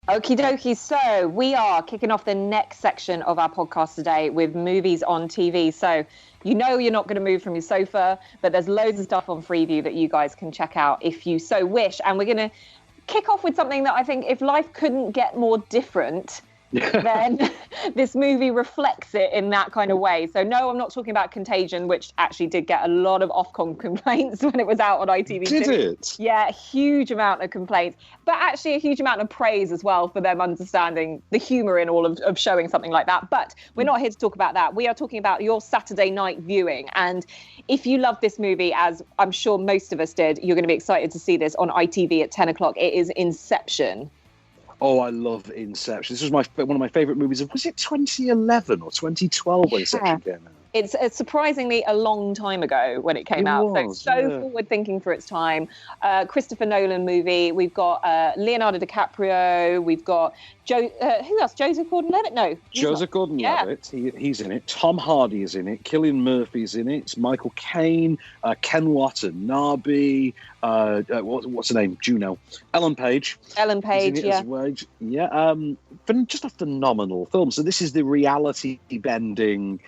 Okie dokie. So we are kicking off the next section of our podcast today with movies on TV. So you know you're not going to move from your sofa, but there's loads of stuff on Freeview that you guys can check out if you so wish. And we're going to kick off with something that I think if life couldn't get more different, then this movie reflects it in that kind of way. So no, I'm not talking about Contagion, which actually did get a lot of Ofcom complaints when it was out on ITV2. Did it? Yeah, a huge amount of complaints, but actually a huge amount of praise as well for them understanding the humour in all of showing something like that. But we're not here to talk about that. We are talking about your Saturday night viewing. And if you love this movie, as I'm sure most of us did, you're going to be excited to see this on ITV at 10 o'clock. It is Inception. Oh, I love Inception. This was one of my favourite movies. Was it 2011 or 2012 when Inception came out? It's surprisingly a long time ago when it came out. So forward-thinking for its time. Christopher Nolan movie. We've got Leonardo DiCaprio. We've got who else? Joseph Gordon-Levitt? No. Joseph Gordon-Levitt. Yeah. He's in it. Tom Hardy is in it. Cillian Murphy's in it. It's Michael Caine. Ken Watanabe. What's her name? Juno. Ellen Page. Ellen Page, yeah. As well. Yeah. Just a phenomenal film. So this is the reality-bending,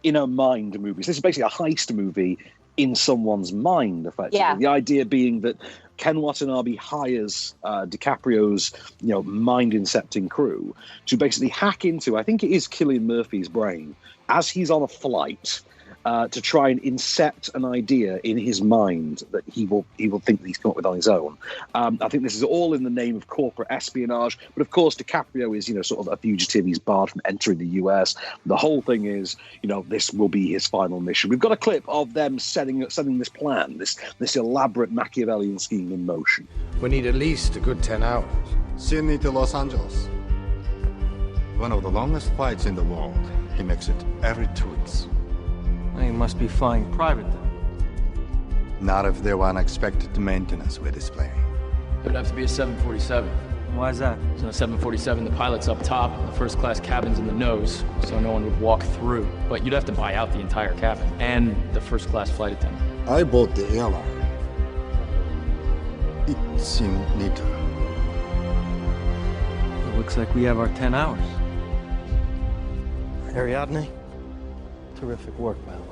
inner mind movies. This is basically a heist movie in someone's mind, effectively. Yeah. The idea being that Ken Watanabe hires DiCaprio's, mind-incepting crew to basically hack into, I think it is Cillian Murphy's brain, as he's on a flight, to try and incept an idea in his mind that he will think that he's come up with on his own. I think this is all in the name of corporate espionage, but of course DiCaprio is sort of a fugitive. He's barred from entering the US. The whole thing is this will be his final mission. We've got a clip of them setting this plan, this elaborate Machiavellian scheme in motion. We need at least a good 10 hours. Sydney to Los Angeles. One of the longest flights in the world. He makes it every 2 weeks. He must be flying private then. Not if there were unexpected maintenance we're displaying. It would have to be a 747. Why is that? So a 747, the pilot's up top, the first class cabin's in the nose, so no one would walk through. But you'd have to buy out the entire cabin and the first class flight attendant. I bought the airline. It seemed neater. It looks like we have our 10 hours. Ariadne, terrific work, by the way.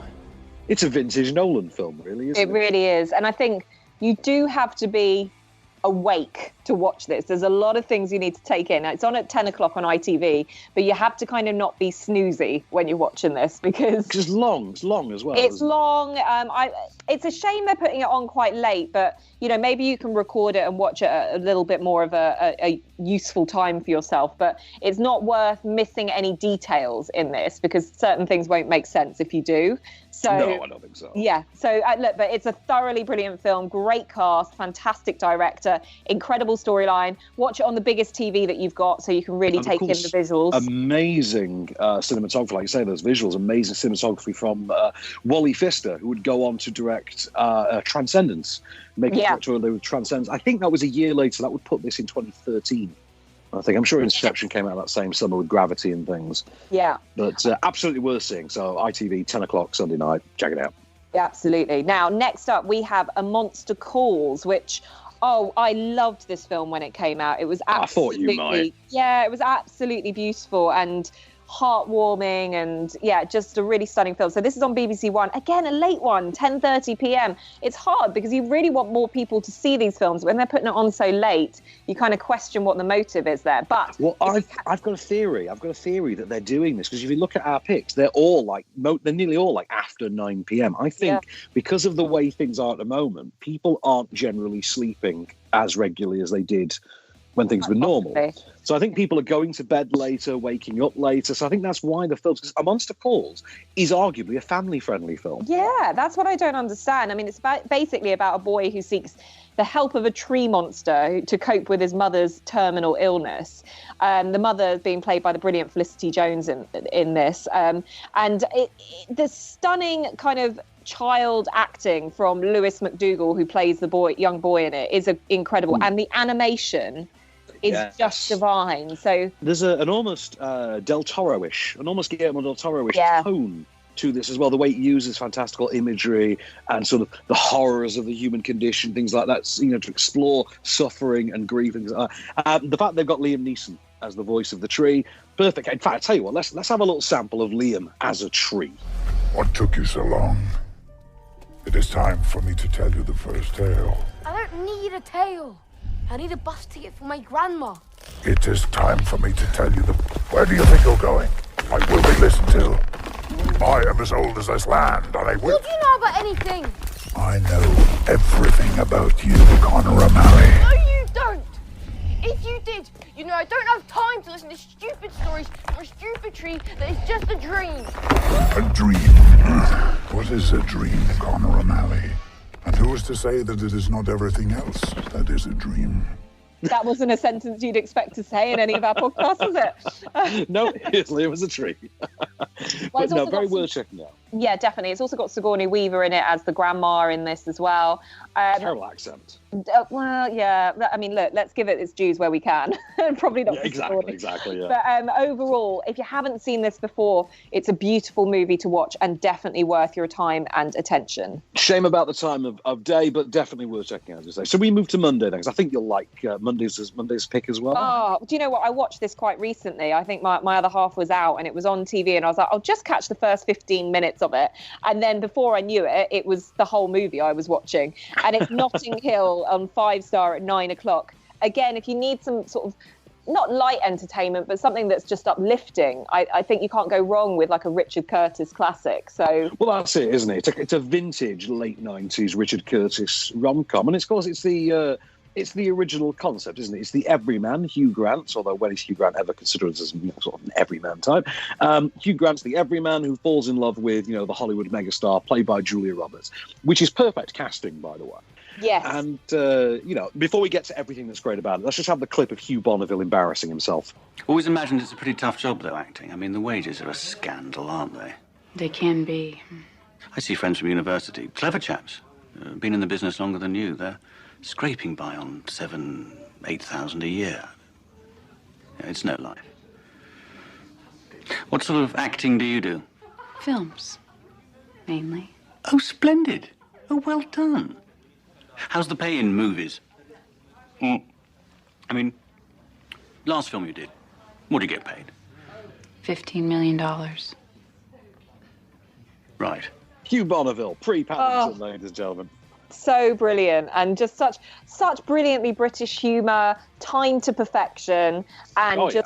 It's a vintage Nolan film, really, isn't it? It really is. And I think you do have to be awake to watch this. There's a lot of things you need to take in. It's on at 10 o'clock on ITV, but you have to kind of not be snoozy when you're watching this because it's long as well. It's long. It's a shame they're putting it on quite late, but maybe you can record it and watch it at a little bit more of a useful time for yourself. But it's not worth missing any details in this because certain things won't make sense if you do. So, no, I don't think so. Yeah. So look, but it's a thoroughly brilliant film. Great cast, fantastic director, incredible storyline. Watch it on the biggest TV that you've got so you can really take in the visuals. Amazing cinematography, like you say, those visuals. Amazing cinematography from Wally Pfister, who would go on to direct Transcendence. Transcendence. I think that was a year later. That would put this in 2013. I'm sure Inception came out that same summer with Gravity and things. Yeah. But absolutely worth seeing. So ITV, 10 o'clock Sunday night. Check it out. Yeah, absolutely. Now, next up, we have A Monster Calls, which, I loved this film when it came out. It was absolutely... I thought you might. Yeah, it was absolutely beautiful and heartwarming and just a really stunning film. So this is on BBC One, again a late one, 10:30 p.m. It's hard because you really want more people to see these films. When they're putting it on so late, you kind of question what the motive is there. But I've got a theory that they're doing this because if you look at our picks, they're nearly all like after 9 p.m. I think because of the way things are at the moment, people aren't generally sleeping as regularly as they did when things were normal. So I think people are going to bed later, waking up later. So I think that's why the films, because A Monster Calls is arguably a family-friendly film. Yeah, that's what I don't understand. I mean, it's basically about a boy who seeks the help of a tree monster to cope with his mother's terminal illness. The mother being played by the brilliant Felicity Jones in this. The stunning kind of child acting from Lewis McDougall, who plays the young boy in it, is incredible. And the animation is just divine. So there's an almost Del Toro-ish, Guillermo del Toro-ish tone to this as well. The way it uses fantastical imagery and sort of the horrors of the human condition, things like that, to explore suffering and grief. Things like that. The fact they've got Liam Neeson as the voice of the tree, perfect. In fact, I tell you what, let's have a little sample of Liam as a tree. What took you so long? It is time for me to tell you the first tale. I don't need a tale. I need a bus ticket for my grandma. It is time for me to tell you Where do you think you're going? I will be listened to. I am as old as this land, and I will... What do you know about anything? I know everything about you, Connor O'Malley. No, you don't! If you did, I don't have time to listen to stupid stories from a stupid tree that is just a dream. A dream? What is a dream, Connor O'Malley? And who is to say that it is not everything else that is a dream? That wasn't a sentence you'd expect to say in any of our podcasts, was it? No, Liam was a tree. But no, very worth checking out. Yeah, definitely. It's also got Sigourney Weaver in it as the grandma in this as well. Terrible accent. Well, yeah. I mean, look, let's give it its dues where we can. Probably not. Yeah, exactly. Yeah. But overall, if you haven't seen this before, it's a beautiful movie to watch and definitely worth your time and attention. Shame about the time of day, but definitely worth checking out, as you say. So we move to Monday then, because I think you'll like Monday's pick as well. Oh, do you know what? I watched this quite recently. I think my other half was out and it was on TV, and I was like, I'll just catch the first 15 minutes of it. And then before I knew it, it was the whole movie I was watching. And it's Notting Hill on 5-star at 9:00. Again, if you need some sort of not light entertainment, but something that's just uplifting, I think you can't go wrong with like a Richard Curtis classic. So, well, that's it, isn't it? It's a vintage late 90s Richard Curtis rom-com, and of course it's the original concept, isn't it? It's the everyman, Hugh Grant, although when is Hugh Grant ever considered as sort of an everyman type? Hugh Grant's the everyman who falls in love with, the Hollywood megastar played by Julia Roberts, which is perfect casting, by the way. Yes. And, before we get to everything that's great about it, let's just have the clip of Hugh Bonneville embarrassing himself. Always imagined it's a pretty tough job, though, acting. I mean, the wages are a scandal, aren't they? They can be. I see friends from university, clever chaps, been in the business longer than you. They're scraping by on 7,000-8,000 a year. It's no life. What sort of acting do you do? Films, mainly. Oh, splendid. Oh, well done. How's the pay in movies? I mean, last film you did, what did you get paid? $15 million. Right. Hugh Bonneville, pre-Paddington, ladies and gentlemen. So brilliant, and just such brilliantly British humour, timed to perfection, and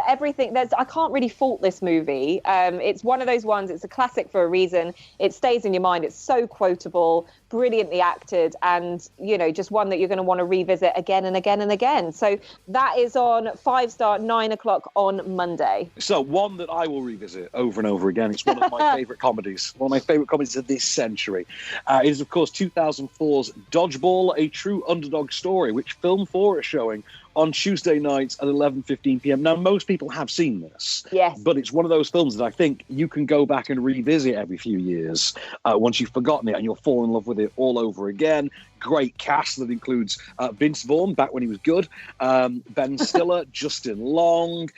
everything. I can't really fault this movie. It's one of those ones. It's a classic for a reason. It stays in your mind. It's so quotable, brilliantly acted, and just one that you're going to want to revisit again and again and again. So that is on 5-star, 9:00 on Monday. So one that I will revisit over and over again. It's one of my favourite comedies. One of my favourite comedies of this century. It is, of course, 2004's Dodgeball, a true underdog story, which Film 4 is showing on Tuesday nights at 11:15 p.m. Now, most people have seen this, yes, but it's one of those films that I think you can go back and revisit every few years once you've forgotten it, and you'll fall in love with it all over again. Great cast that includes Vince Vaughn, back when he was good, Ben Stiller, Justin Long,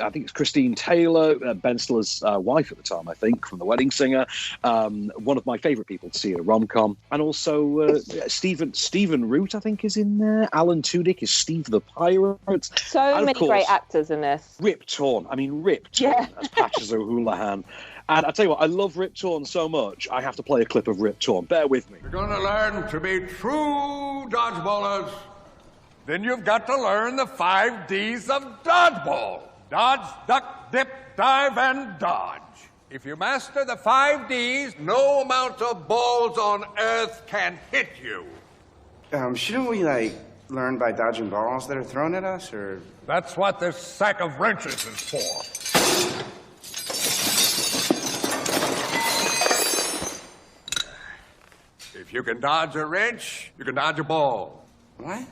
I think it's Christine Taylor, Ben Stiller's wife at the time, I think, from The Wedding Singer. One of my favourite people to see in a rom-com. And also Stephen Root, I think, is in there. Alan Tudyk is Steve the Pirate. So many great actors in this. Rip Torn as Patches O'Houlihan. And I tell you what, I love Rip Torn so much, I have to play a clip of Rip Torn. Bear with me. You're going to learn to be true dodgeballers. Then you've got to learn the 5 Ds of dodgeball. Dodge, duck, dip, dive, and dodge. If you master the 5 Ds, no amount of balls on earth can hit you. Shouldn't we, learn by dodging balls that are thrown at us, or...? That's what this sack of wrenches is for. If you can dodge a wrench, you can dodge a ball. What?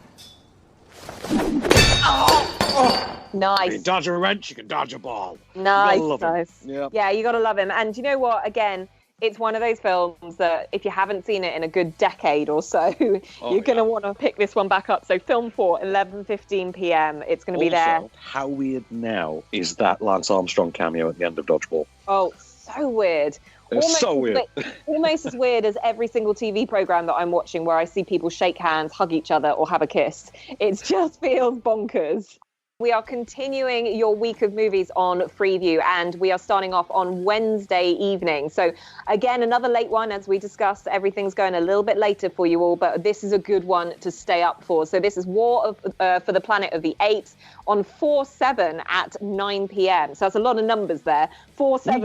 Nice. You can dodge a wrench, you can dodge a ball. Nice. Yeah, you got to love him. And you know what? Again, it's one of those films that if you haven't seen it in a good decade or so, you're going to want to pick this one back up. So Film 4, 11:15 p.m. It's going to be there. How weird now is that Lance Armstrong cameo at the end of Dodgeball? Oh, so weird. It's so weird. Almost as weird as every single TV program that I'm watching where I see people shake hands, hug each other, or have a kiss. It just feels bonkers. We are continuing your week of movies on Freeview, and we are starting off on Wednesday evening. So again, another late one. As we discussed, everything's going a little bit later for you all, but this is a good one to stay up for. So this is War for the Planet of the Apes on 4/7 at 9 p.m. So that's a lot of numbers there. 4/7.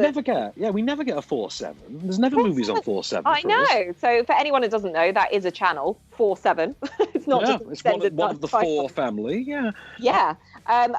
We never get a 4/7. There's never movies on 4/7. I know. So for anyone who doesn't know, that is a channel, 4/7. It's not just it's one of the four family. Yeah. Yeah.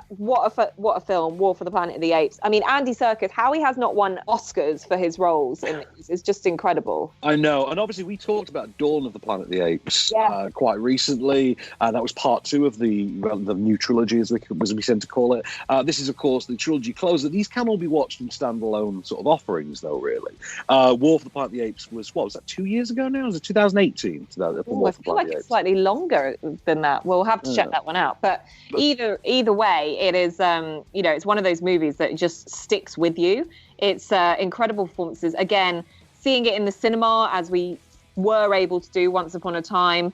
What a film, War for the Planet of the Apes. I mean, Andy Serkis, how he has not won Oscars for his roles in this is just incredible. I know, and obviously we talked about Dawn of the Planet of the Apes quite recently. That was part 2 of the new trilogy, as we tend to call it. This is, of course, the trilogy closer. These can all be watched in standalone sort of offerings, though, really. War for the Planet of the Apes was 2 years ago now? Was it 2018? I feel like it's slightly longer than that. We'll have to check that one out. But either way, it is, it's one of those movies that just sticks with you. It's incredible performances. Again, seeing it in the cinema, as we were able to do once upon a time,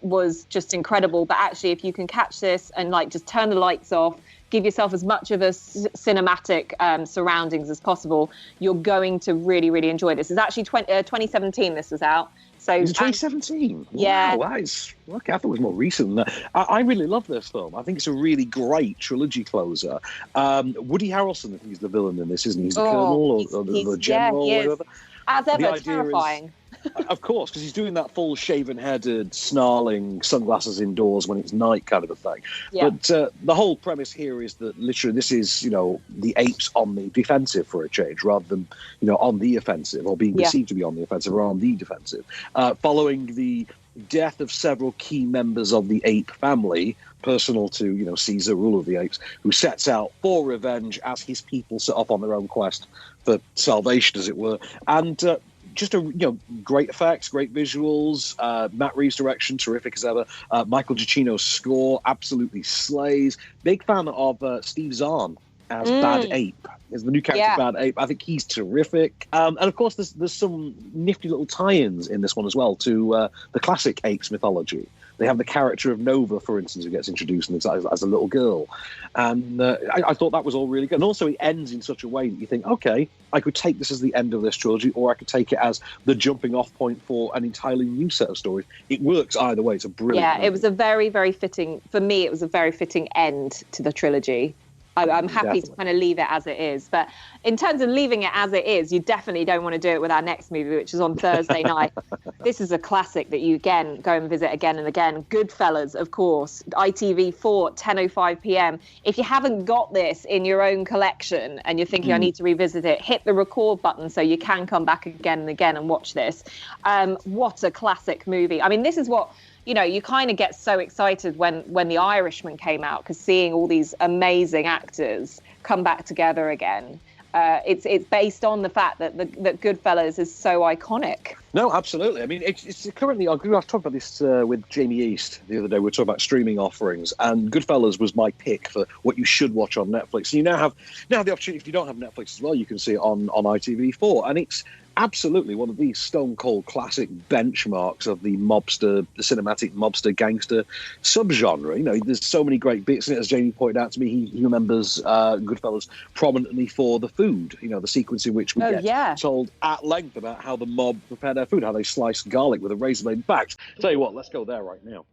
was just incredible. But actually, if you can catch this and just turn the lights off, give yourself as much of a cinematic surroundings as possible, you're going to really, really enjoy this. It's actually 2017 this was out. So it's 2017. Yeah. Wow, that is. Okay, I thought it was more recent than that. I really love this film. I think it's a really great trilogy closer. Woody Harrelson, I think he's the villain in this, isn't he? He's the colonel or the general or whatever. As ever, terrifying. Of course, because he's doing that full shaven-headed, snarling, sunglasses indoors when it's night kind of a thing. Yeah. But the whole premise here is that literally this is, the apes on the defensive for a change, rather than, on the offensive, or being perceived to be on the offensive or on the defensive. Following the death of several key members of the ape family, personal to, Caesar, ruler of the apes, who sets out for revenge as his people set off on their own quest for salvation, as it were. And just great effects, great visuals. Matt Reeves' direction, terrific as ever. Michael Giacchino's score absolutely slays. Big fan of Steve Zahn as Bad Ape. Is the new character Bad Ape. I think he's terrific. And of course, there's some nifty little tie-ins in this one as well to the classic apes mythology. They have the character of Nova, for instance, who gets introduced as a little girl. And I thought that was all really good. And also it ends in such a way that you think, okay, I could take this as the end of this trilogy, or I could take it as the jumping off point for an entirely new set of stories. It works either way. It's a brilliant movie. It was a very, very fitting, for me, it was a very fitting end to the trilogy. I'm happy to kind of leave it as it is. But in terms of leaving it as it is, you definitely don't want to do it with our next movie, which is on Thursday night. This is a classic that you, again, go and visit again and again. Goodfellas, of course. ITV4, 10:05 p.m. If you haven't got this in your own collection and you're thinking, I need to revisit it, hit the record button so you can come back again and again and watch this. What a classic movie. I mean, this is what... you kind of get so excited when The Irishman came out, because seeing all these amazing actors come back together again. It's based on the fact that that Goodfellas is so iconic. No, absolutely. I mean, it's currently. I was talking about this with Jamie East the other day. We were talking about streaming offerings, and Goodfellas was my pick for what you should watch on Netflix. So you now have the opportunity. If you don't have Netflix as well, you can see it on ITV4, and it's absolutely one of these stone cold classic benchmarks of the cinematic mobster gangster subgenre. There's so many great bits in it. As Jamie pointed out to me, he remembers Goodfellas prominently for the food. The sequence in which we get told at length about how the mob prepare their food, how they slice garlic with a razor blade. In fact, tell you what, let's go there right now.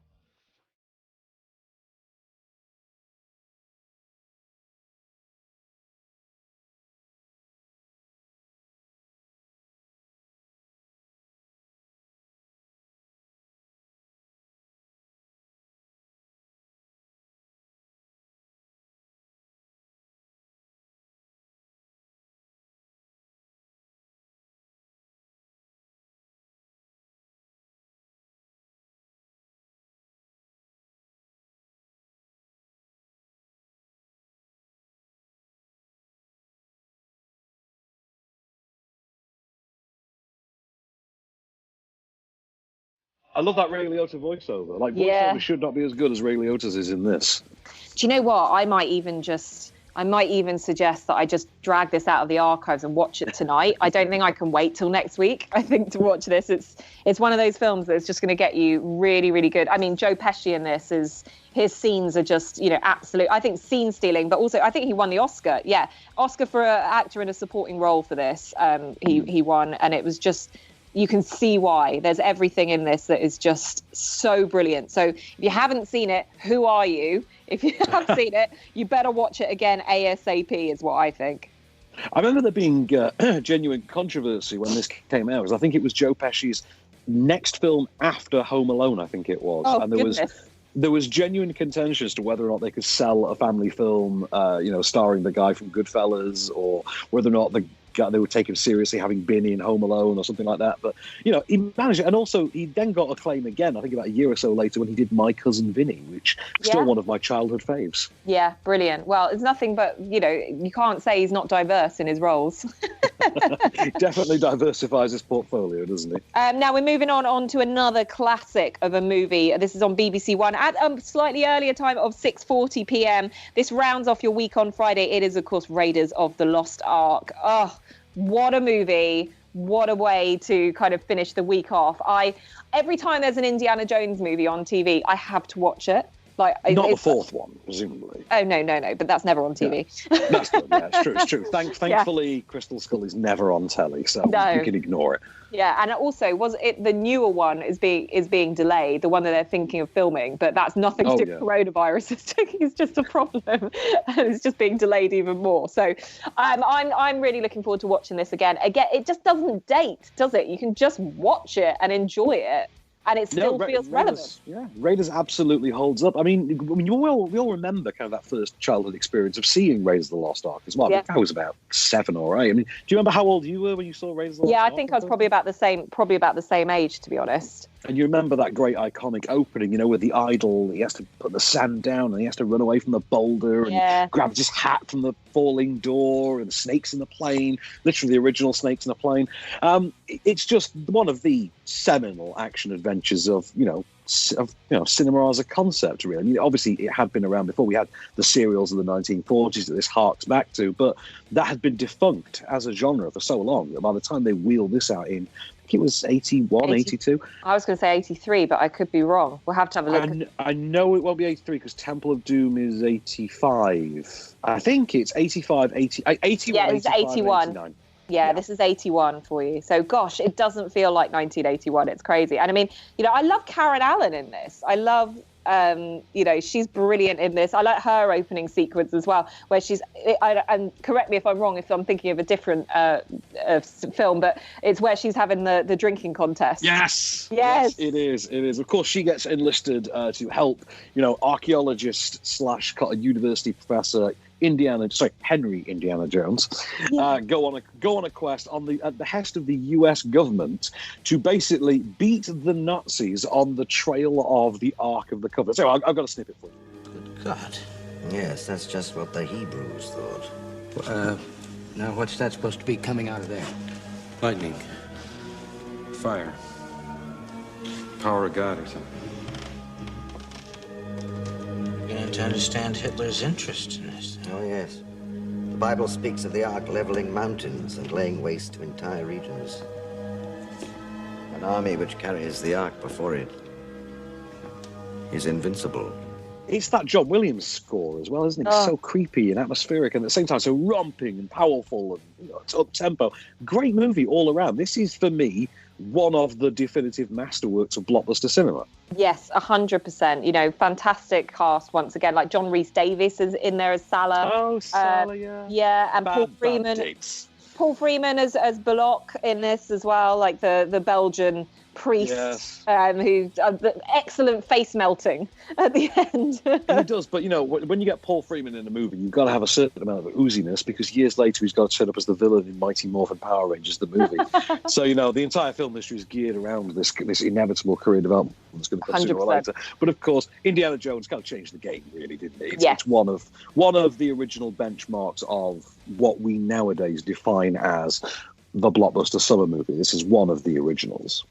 I love that Ray Liotta voiceover. Voiceover should not be as good as Ray Liotta's is in this. Do you know what? I might even just I might even suggest that I just drag this out of the archives and watch it tonight. I don't think I can wait till next week, I think, to watch this. It's one of those films that's just going to get you really, really good. I mean, Joe Pesci in this his scenes are just, absolute. I think scene stealing, but also I think he won the Oscar. Yeah, Oscar for an actor in a supporting role for this. He won, and it was just, you can see why. There's everything in this that is just so brilliant. So if you haven't seen it, who are you? If you have seen it, you better watch it again ASAP, is what I think. I remember there being genuine controversy when this came out, because I think it was Joe Pesci's next film after Home Alone, I think it was. Oh, and goodness. There was genuine contention as to whether or not they could sell a family film, starring the guy from Goodfellas, or whether or not they would take him seriously having been in Home Alone or something like that. But, he managed it. And also, he then got acclaim again, I think about a year or so later, when he did My Cousin Vinny, which is still one of my childhood faves. Yeah, brilliant. Well, it's nothing but, you can't say he's not diverse in his roles. He definitely diversifies his portfolio, doesn't he? Now we're moving on to another classic of a movie. This is on BBC One at a slightly earlier time of 6:40 p.m. This rounds off your week on Friday. It is, of course, Raiders of the Lost Ark. Oh, what a movie. What a way to kind of finish the week off. Every time there's an Indiana Jones movie on TV, I have to watch it. Not the fourth one, presumably. Oh, no, but that's never on TV. Yeah. That's good. Yeah, it's true. Thankfully, Crystal Skull is never on telly, so we can ignore it. Yeah, and also, was it the newer one is being delayed, the one that they're thinking of filming, but that's nothing to do with coronavirus. It's just a problem, and it's just being delayed even more. So, I'm really looking forward to watching this again. Again, it just doesn't date, does it? You can just watch it and enjoy it. And it still feels relevant. Yeah, Raiders absolutely holds we all remember kind of that first childhood experience of seeing Raiders of the Lost Ark as well. Yeah. I was about 7 or 8. I mean, do you remember how old you were when you saw Raiders of the Lost Ark? Yeah, I think I was probably about the same age, to be honest. And you remember that great iconic opening, with the idol, he has to put the sand down and he has to run away from the boulder and grabs his hat from the falling door and the snakes in the plane, literally the original snakes in the plane. It's just one of the seminal action adventures of cinema as a concept, really. I mean, obviously it had been around before. We had the serials of the 1940s that this harks back to, but that had been defunct as a genre for so long that by the time they wheeled this out in, I think it was 81, 82. I was going to say 83, but I could be wrong. We'll have to have a look. I know it won't be 83 because Temple of Doom is 85. I think it's 85, 81, yeah, it's 81. 89. Yeah, this is 81 for you. So, gosh, it doesn't feel like 1981. It's crazy. And I mean, I love Karen Allen in this. I love, she's brilliant in this. I like her opening sequence as well, where and correct me if I'm wrong, if I'm thinking of a different film, but it's where she's having the drinking contest. Yes, it is. Of course, she gets enlisted to help, archaeologist / university professor Henry Indiana Jones, go on a quest at the behest of the U.S. government to basically beat the Nazis on the trail of the Ark of the Covenant. So I've got a snippet for you. Good God. Yes, that's just what the Hebrews thought. Now what's that supposed to be coming out of there? Lightning. Fire. Power of God or something. Beginning to understand Hitler's interest in this. Oh, yes. The Bible speaks of the Ark leveling mountains and laying waste to entire regions. An army which carries the Ark before it is invincible. It's that John Williams score as well, isn't it? It's so creepy and atmospheric, and at the same time so romping and powerful, and it's up-tempo. Great movie all around. This is, for me, one of the definitive masterworks of blockbuster cinema. Yes, 100%. Fantastic cast once again. Like John Rhys-Davies is in there as Salah. Oh, Salah, yeah. Yeah, and Paul Freeman. Paul Freeman as Belloc in this as well, like the Belgian priest, who excellent face melting at the end. He does, but when you get Paul Freeman in a movie, you've got to have a certain amount of ooziness, because years later he's got to turn up as the villain in Mighty Morphin Power Rangers, the movie. So the entire film history is geared around this inevitable career development that's going to come sooner or later. But of course, Indiana Jones kind of changed the game, really, didn't it? It's one of the original benchmarks of what we nowadays define as the blockbuster summer movie. This is one of the originals.